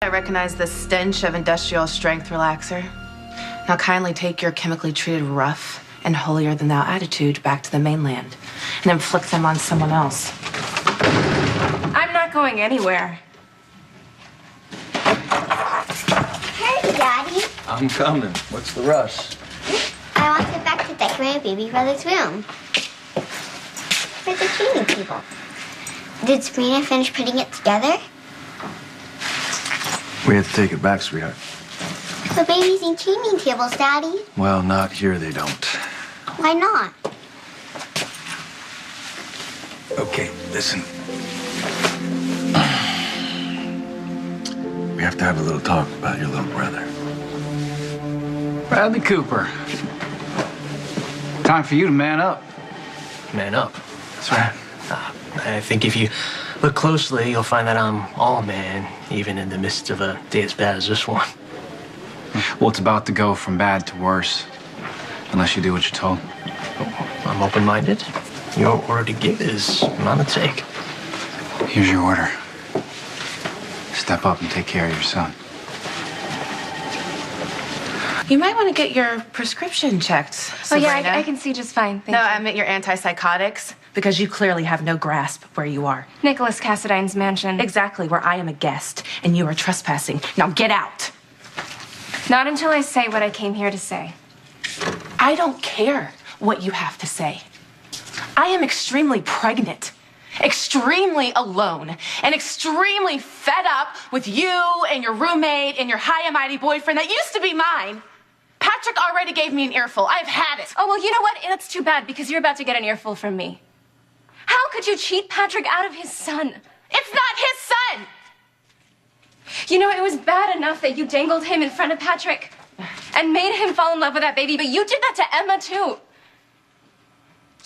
I recognize the stench of industrial strength relaxer. Now kindly take your chemically treated rough and holier-than-thou attitude back to the mainland and inflict them on someone else. I'm not going anywhere. Hey, Daddy. I'm coming. What's the rush? I want to get back to decorating baby brother's room. For the cleaning table. Did Sabrina finish putting it together? We have to take it back, sweetheart. But babies need cleaning tables, Daddy. Well, not here, they don't. Why not? Okay, listen. We have to have a little talk about your little brother. Bradley Cooper. Time for you to man up. Man up. That's right. I think if you look closely, you'll find that I'm all man, even in the midst of a day as bad as this one. Well, it's about to go from bad to worse, unless you do what you're told. I'm open-minded. Your order to give is on the take. Here's your order. Step up and take care of your son. You might want to get your prescription checked, Sabrina. Oh, yeah, I can see just fine. Thank No, you. I meant your antipsychotics, because you clearly have no grasp of where you are. Nicholas Cassadine's mansion. Exactly, where I am a guest, and you are trespassing. Now get out. Not until I say what I came here to say. I don't care what you have to say. I am extremely pregnant, extremely alone, and extremely fed up with you and your roommate and your high and mighty boyfriend that used to be mine. Patrick already gave me an earful. I've had it. Oh, well, you know what? That's too bad, because you're about to get an earful from me. How could you cheat Patrick out of his son? It's not his son. You know, it was bad enough that you dangled him in front of Patrick and made him fall in love with that baby, but you did that to Emma, too.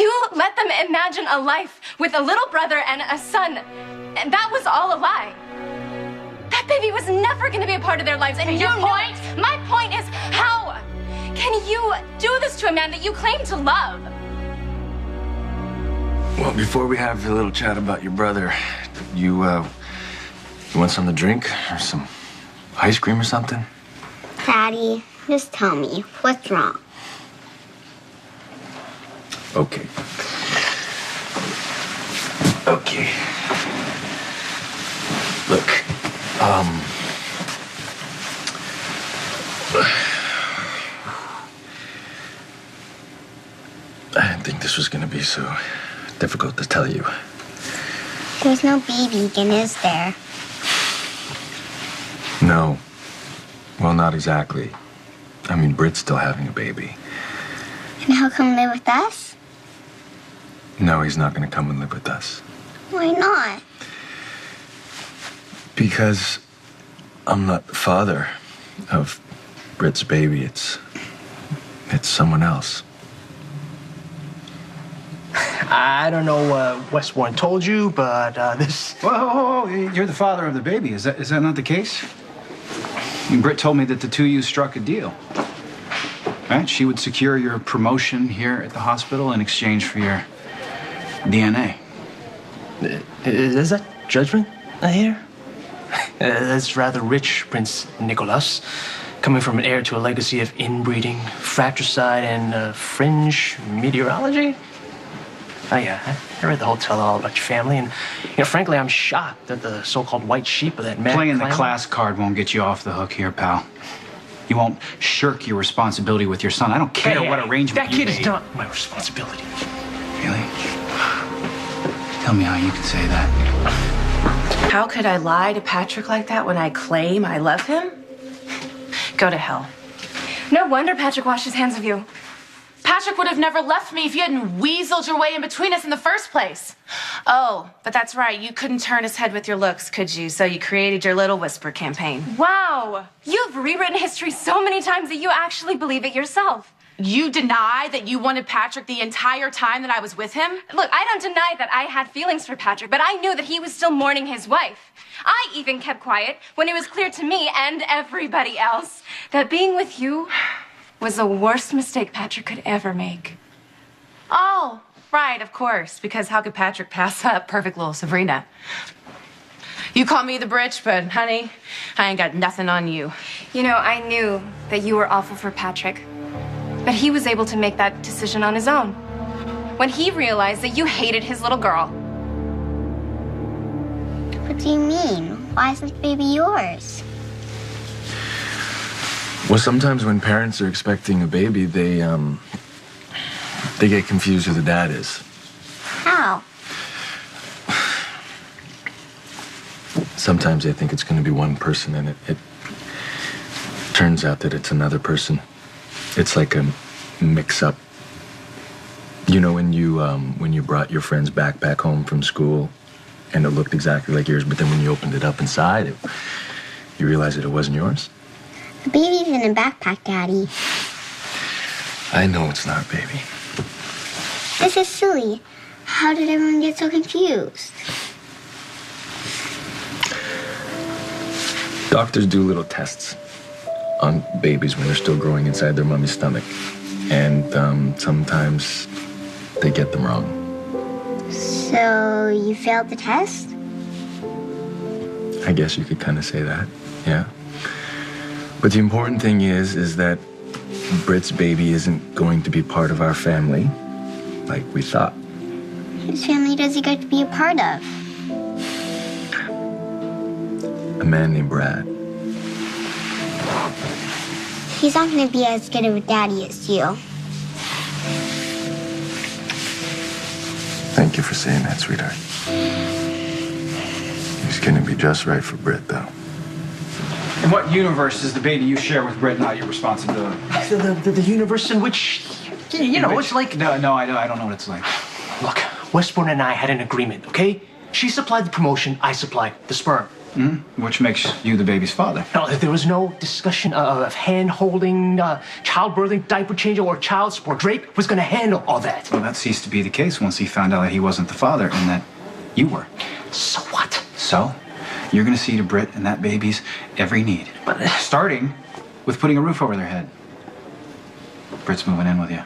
You let them imagine a life with a little brother and a son, and that was all a lie. That baby was never going to be a part of their lives, and your point? My point is, how can you do this to a man that you claim to love? Well, before we have a little chat about your brother, you want something to drink or some ice cream or something? Daddy, just tell me, what's wrong? Okay. Okay. Look, I didn't think this was gonna be so difficult to tell you. There's no baby again, is there? No. Well, not exactly. I mean, Britt's still having a baby. And how come live with us? No, he's not gonna come and live with us. Why not? Because I'm not the father of Britt's baby. It's someone else. I don't know what Westbourne told you, but this... Whoa, you're the father of the baby. Is that not the case? I mean, Britt told me that the two of you struck a deal. Right? She would secure your promotion here at the hospital in exchange for your DNA. Is that judgment I hear? That's rather rich, Prince Nikolas. Coming from an heir to a legacy of inbreeding, fratricide, and fringe meteorology. Oh, yeah, I read the whole tell-all about your family, and, frankly, I'm shocked that the so-called white sheep of that mad Playing the clan- class card won't get you off the hook here, pal. You won't shirk your responsibility with your son. I don't care what arrangement that you kid is made. not my responsibility. Really? Tell me how you can say that. How could I lie to Patrick like that when I claim I love him? Go to hell. No wonder Patrick washed his hands of you. Patrick would have never left me if you hadn't weaseled your way in between us in the first place. Oh, but that's right. You couldn't turn his head with your looks, could you? So you created your little whisper campaign. Wow. You've rewritten history so many times that you actually believe it yourself. You deny that you wanted Patrick the entire time that I was with him? Look, I don't deny that I had feelings for Patrick, but I knew that he was still mourning his wife. I even kept quiet when it was clear to me and everybody else that being with you was the worst mistake Patrick could ever make. Oh, right, of course. Because how could Patrick pass up perfect little Sabrina? You call me the bitch, but honey, I ain't got nothing on you. You know, I knew that you were awful for Patrick, but he was able to make that decision on his own when he realized that you hated his little girl. What do you mean? Why isn't the baby yours? Well, sometimes when parents are expecting a baby, they get confused who the dad is. How? Sometimes they think it's going to be one person, and it turns out that it's another person. It's like a mix-up. You know, when you brought your friend's backpack home from school, and it looked exactly like yours, but then when you opened it up inside, you realized that it wasn't yours? The baby's in a backpack, Daddy. I know it's not, baby. This is silly. How did everyone get so confused? Doctors do little tests on babies when they're still growing inside their mommy's stomach. And sometimes they get them wrong. So you failed the test? I guess you could kind of say that, yeah. But the important thing is that Britt's baby isn't going to be part of our family like we thought. Whose family does he get to be a part of? A man named Brad. He's not going to be as good of a daddy as you. Thank you for saying that, sweetheart. He's gonna be just right for Britt, though. In what universe is the baby you share with Britt not your responsibility? The universe in which, you know, it's like... No, I don't know what it's like. Look, Westbourne and I had an agreement, okay? She supplied the promotion, I supplied the sperm. Mm-hmm. Which makes you the baby's father. No, there was no discussion of hand-holding, childbirthing, diaper changing, or child support. Drake was going to handle all that. Well, that ceased to be the case once he found out that he wasn't the father and that you were. So what? So, you're going to see to Britt and that baby's every need. But starting with putting a roof over their head. Britt's moving in with you.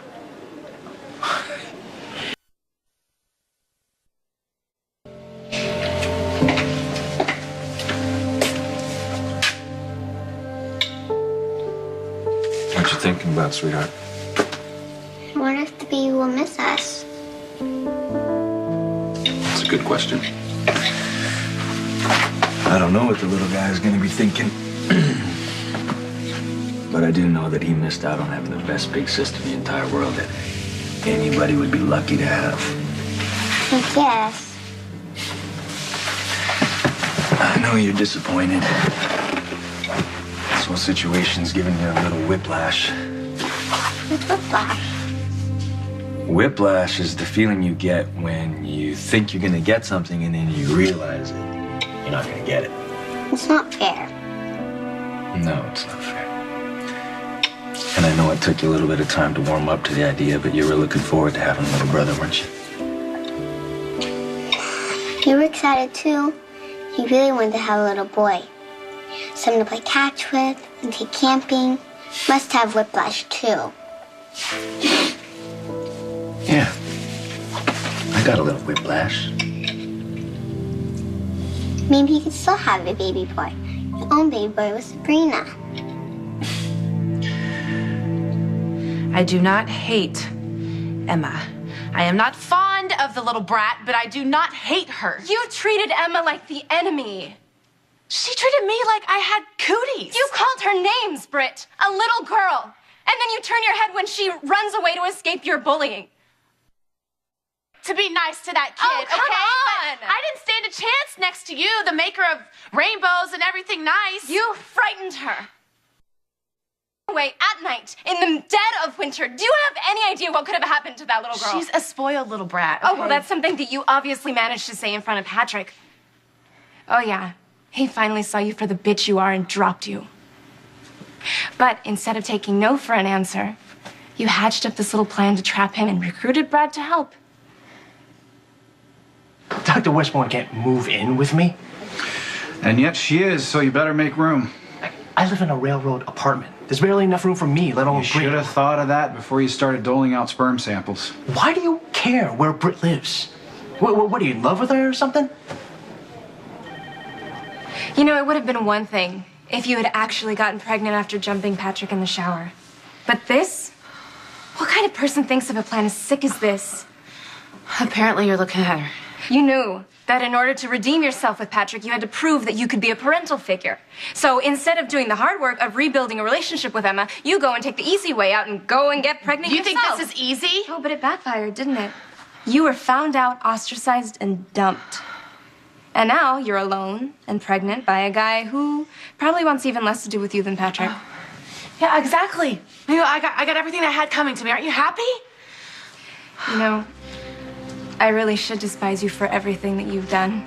What you thinking about, sweetheart? I wonder if the baby will miss us. That's a good question. I don't know what the little guy is going to be thinking. But I do know that he missed out on having the best big sister in the entire world that anybody would be lucky to have. I guess. I know you're disappointed. This whole situation's giving you a little whiplash. What's whiplash? Whiplash is the feeling you get when you think you're going to get something and then you realize it. You're not going to get it. It's not fair. No, it's not fair. And I know it took you a little bit of time to warm up to the idea, but you were looking forward to having a little brother, weren't you? You were excited too. You really wanted to have a little boy. Someone to play catch with and take camping. Must have whiplash too. Yeah. I got a little whiplash. Maybe you could still have a baby boy. Your own baby boy with Sabrina. I do not hate Emma. I am not fond of the little brat, but I do not hate her. You treated Emma like the enemy. She treated me like I had cooties. You called her names, Britt. A little girl. And then you turn your head when she runs away to escape your bullying. To be nice to that kid, Oh, come okay? on. But I didn't stand a chance next to you, the maker of rainbows and everything nice. You frightened her. Away at night, in the dead of winter. Do you have any idea what could have happened to that little girl? She's a spoiled little brat. Oh, okay? well, that's something that you obviously managed to say in front of Patrick. Oh, yeah. He finally saw you for the bitch you are and dropped you. But instead of taking no for an answer, you hatched up this little plan to trap him and recruited Brad to help. Dr. Westbourne can't move in with me. And yet she is, so you better make room. I live in a railroad apartment. There's barely enough room for me, let alone You should Britt. have thought of that before you started doling out sperm samples. Why do you care where Britt lives? What are you in love with her or something? You know, it would have been one thing if you had actually gotten pregnant after jumping Patrick in the shower. But this? What kind of person thinks of a plan as sick as this? Apparently you're looking at her. You knew that in order to redeem yourself with Patrick, you had to prove that you could be a parental figure. So instead of doing the hard work of rebuilding a relationship with Emma, you go and take the easy way out and go and get pregnant You think yourself. this is easy? Oh, but it backfired, didn't it? You were found out, ostracized, and dumped. And now you're alone and pregnant by a guy who probably wants even less to do with you than Patrick. Yeah, exactly. You know, I got everything I had coming to me. Aren't you happy? You know, I really should despise you for everything that you've done.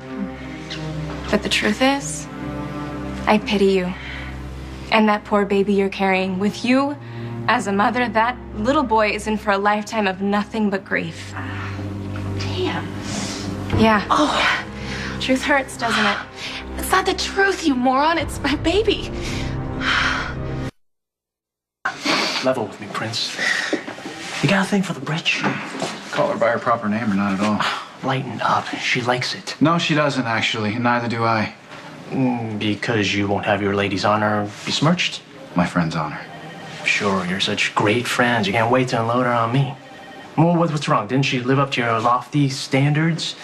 But the truth is, I pity you. And that poor baby you're carrying. With you, as a mother, that little boy is in for a lifetime of nothing but grief. Damn. Yeah. Oh, Truth hurts, doesn't it? it's not the truth, you moron. It's my baby. Level with me, Prince. You got a thing for the bridge? Call her by her proper name or not at all? Lighten up. She likes it. No, she doesn't, actually. And neither do I. Because you won't have your lady's honor besmirched? My friend's honor. Sure, you're such great friends. You can't wait to unload her on me. Well, what's wrong? Didn't she live up to your lofty standards?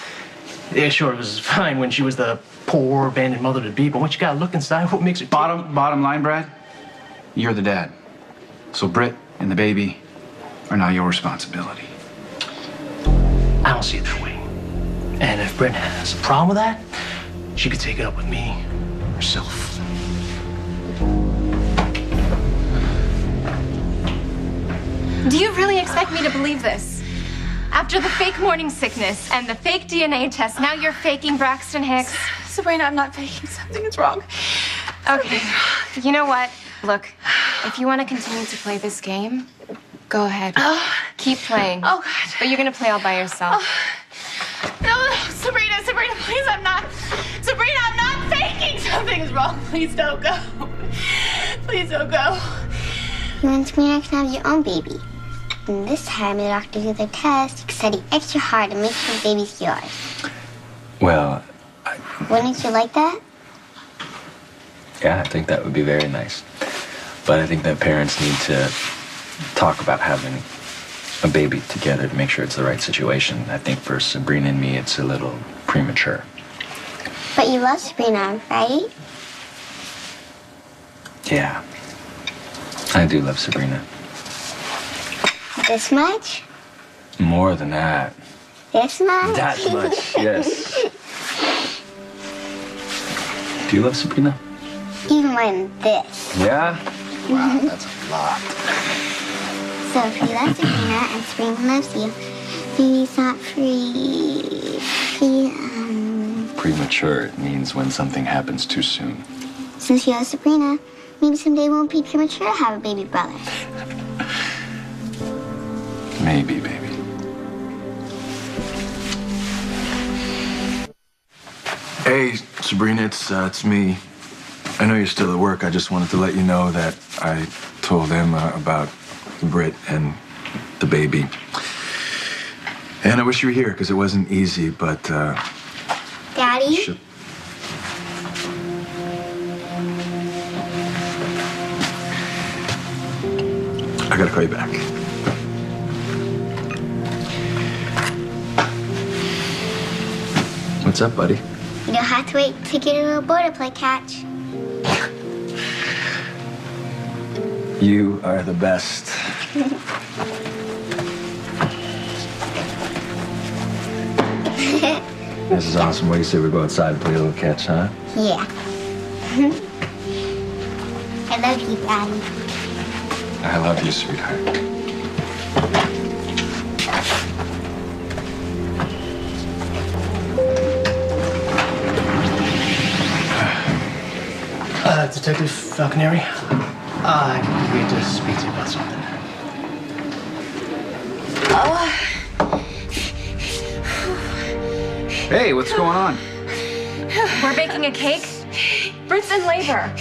Yeah, sure, it was fine when she was the poor, abandoned mother-to-be, but once you got a look inside, what makes it... Bottom line, Brad, you're the dad. So Britt and the baby are now your responsibility. I don't see it that way. And if Britt has a problem with that, she could take it up with me herself. Do you really expect me to believe this? After the fake morning sickness and the fake DNA test, now you're faking Braxton Hicks? Sabrina, I'm not faking. Something is wrong. Okay. You know what? Look, if you want to continue to play this game, go ahead. Keep playing. Oh, God. But you're going to play all by yourself. No, Sabrina, please, I'm not. Sabrina, I'm not faking. Something's wrong. Please don't go. Please don't go. You and Sabrina can have your own baby. And this time the doctor did their test. You can study extra hard and make sure the baby's yours. Well, Wouldn't you like that? yeah, I think that would be very nice. But I think that parents need to talk about having a baby together to make sure it's the right situation. I think for Sabrina and me, it's a little premature. But you love Sabrina, right? Yeah, I do love Sabrina. This much? More than that. This much? That much, yes. Do you love Sabrina? Even more than this. Yeah? Wow, that's a lot. So if you love Sabrina and Sabrina loves you, maybe it's not Premature, it means when something happens too soon. Since you love Sabrina, maybe someday it won't be premature to have a baby brother. Maybe, baby. Hey, Sabrina, it's me. I know you're still at work. I just wanted to let you know that I told Emma about Britt and the baby. And I wish you were here because it wasn't easy, but Daddy? I gotta call you back. What's up, buddy? You don't have to wait to get a little boy to play catch. You are the best. This is awesome. What do you say we go outside and play a little catch, huh? Yeah. I love you, Daddy. I love you, sweetheart. Detective Falconeri, I need to speak to you about something. Hey, what's going on? We're baking a cake. Britt's in labor.